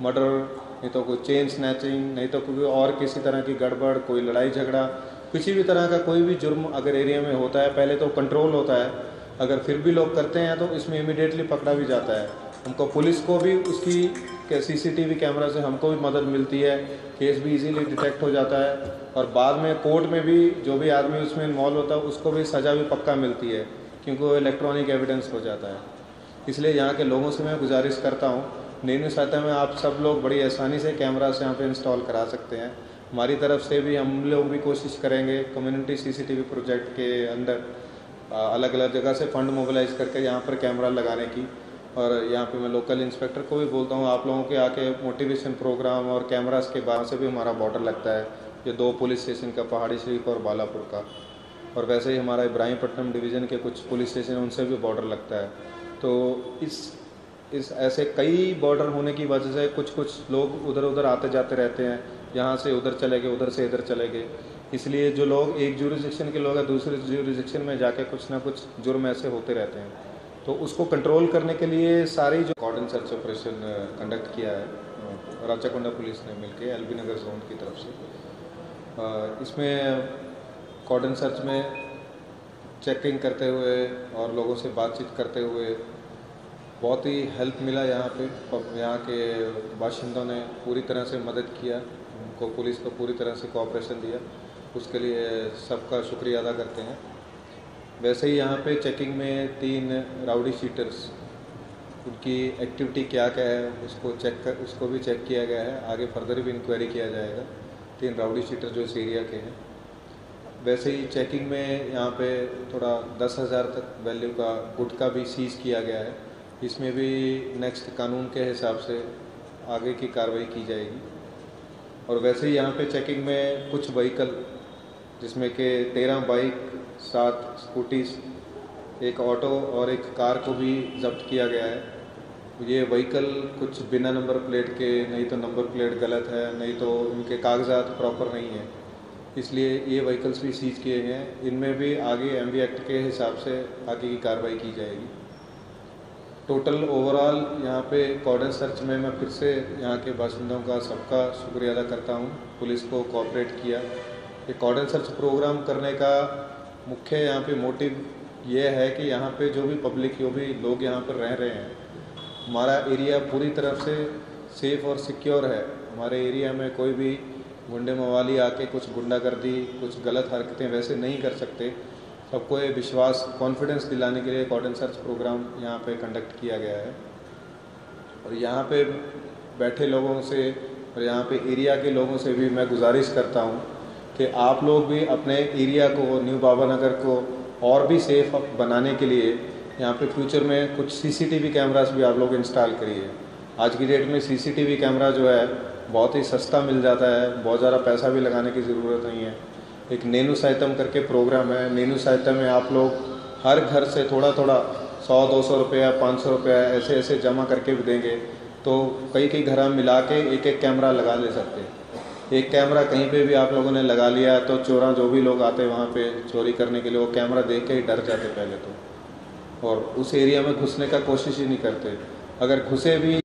Murder, नहीं तो कोई चेन स्नैचिंग, नहीं तो कोई और किसी तरह की गड़बड़, कोई लड़ाई झगड़ा, किसी भी तरह का कोई भी जुर्म अगर एरिया में होता है, पहले तो कंट्रोल होता है। अगर फिर भी लोग करते हैं तो इसमें इमीडिएटली पकड़ा भी जाता है। हमको पुलिस को भी उसकी CCTV कैमरा से हमको भी मदद मिलती है, केस भी इजीली डिटेक्ट हो जाता है, और बाद में कोर्ट में भी जो भी आदमी उसमें इन्वॉल्व होता है उसको भी सज़ा भी पक्का मिलती है, क्योंकि वो इलेक्ट्रॉनिक एविडेंस हो जाता है। इसलिए यहाँ के लोगों से मैं गुजारिश करता हूँ, नैनी सहायता में आप सब लोग बड़ी आसानी से कैमरास यहाँ पे इंस्टॉल करा सकते हैं। हमारी तरफ से भी हम लोग भी कोशिश करेंगे कम्युनिटी CCTV प्रोजेक्ट के अंदर अलग अलग जगह से फंड मोबिलाइज करके यहाँ पर कैमरा लगाने की। और यहाँ पे मैं लोकल इंस्पेक्टर को भी बोलता हूँ, आप लोगों के आके मोटिवेशन प्रोग्राम और कैमरास के बाहर से भी हमारा बॉर्डर लगता है, ये 2 पुलिस स्टेशन का, पहाड़ी शरीफ और बालापुर का, और वैसे ही हमारा इब्राहिमपट्टनम डिवीज़न के कुछ पुलिस स्टेशन हैं उनसे भी बॉर्डर लगता है। तो इस ऐसे कई बॉर्डर होने की वजह से कुछ लोग उधर उधर आते जाते रहते हैं, यहाँ से उधर चले गए, उधर से इधर चले गए। इसलिए जो लोग एक ज्यूरिसडिक्शन के लोग हैं दूसरे ज्यूरिसडिक्शन में जाके कुछ ना कुछ जुर्म ऐसे होते रहते हैं। तो उसको कंट्रोल करने के लिए सारी जो कॉर्डन सर्च ऑपरेशन कंडक्ट किया है राचाकोंडा पुलिस ने मिलके LB नगर जोन की तरफ से, इसमें कॉर्डन सर्च में चेकिंग करते हुए और लोगों से बातचीत करते हुए बहुत ही हेल्प मिला। यहाँ के बाशिंदों ने पूरी तरह से मदद किया, उनको पुलिस को पूरी तरह से कोऑपरेशन दिया, उसके लिए सबका शुक्रिया अदा करते हैं। वैसे ही यहाँ पे चेकिंग में 3 राउडी शीटर्स, उनकी एक्टिविटी क्या क्या है उसको भी चेक किया गया है, आगे फर्दर भी इंक्वायरी किया जाएगा। 3 राउडी शीटर जो इस एरिया के हैं। वैसे ही चेकिंग में यहाँ पे थोड़ा 10,000 तक वैल्यू का गुटखा भी सीज किया गया है, इसमें भी नेक्स्ट कानून के हिसाब से आगे की कार्रवाई की जाएगी। और वैसे ही यहाँ पे चेकिंग में कुछ व्हीकल, जिसमें कि 13 बाइक, 7 स्कूटीज, एक ऑटो और एक कार को भी जब्त किया गया है। ये व्हीकल कुछ बिना नंबर प्लेट के, नहीं तो नंबर प्लेट गलत है, नहीं तो उनके कागजात प्रॉपर नहीं है, इसलिए ये व्हीकल्स भी सीज किए गए हैं। इनमें भी आगे MV एक्ट के हिसाब से आगे की कार्रवाई की जाएगी। टोटल ओवरऑल यहाँ पे कॉर्डन सर्च में मैं फिर से यहाँ के बाशिंदों का सबका शुक्रिया अदा करता हूँ, पुलिस को कोऑपरेट किया। ये कॉर्डन सर्च प्रोग्राम करने का मुख्य यहाँ पे मोटिव ये है कि यहाँ पे जो भी पब्लिक, जो भी लोग यहाँ पर रह रहे हैं, हमारा एरिया पूरी तरफ से सेफ़ और सिक्योर है। हमारे एरिया में कोई भी गुंडे मवाली आके कुछ गुंडागर्दी, कुछ गलत हरकतें वैसे नहीं कर सकते। सबको ये विश्वास, कॉन्फिडेंस दिलाने के लिए कॉर्डन सर्च प्रोग्राम यहाँ पे कंडक्ट किया गया है। और यहाँ पे बैठे लोगों से और यहाँ पे एरिया के लोगों से भी मैं गुजारिश करता हूँ कि आप लोग भी अपने एरिया को, न्यू बाबानगर को और भी सेफ बनाने के लिए यहाँ पे फ्यूचर में कुछ CCTV कैमरास भी आप लोग इंस्टॉल करिए। आज की डेट में CCTV कैमरा जो है बहुत ही सस्ता मिल जाता है, बहुत ज़्यादा पैसा भी लगाने की ज़रूरत नहीं है। एक नैनू सहायतम करके प्रोग्राम है, नैनू सहायता में आप लोग हर घर से थोड़ा थोड़ा 100-200 रुपया, 500 रुपया ऐसे ऐसे जमा करके भी देंगे तो कई घर मिला के एक कैमरा लगा ले सकते हैं। एक कैमरा कहीं पे भी आप लोगों ने लगा लिया तो चोरा जो भी लोग आते वहाँ पे चोरी करने के लिए, वो कैमरा देख के ही डर जाते पहले तो, और उस एरिया में घुसने का कोशिश ही नहीं करते। अगर घुसे भी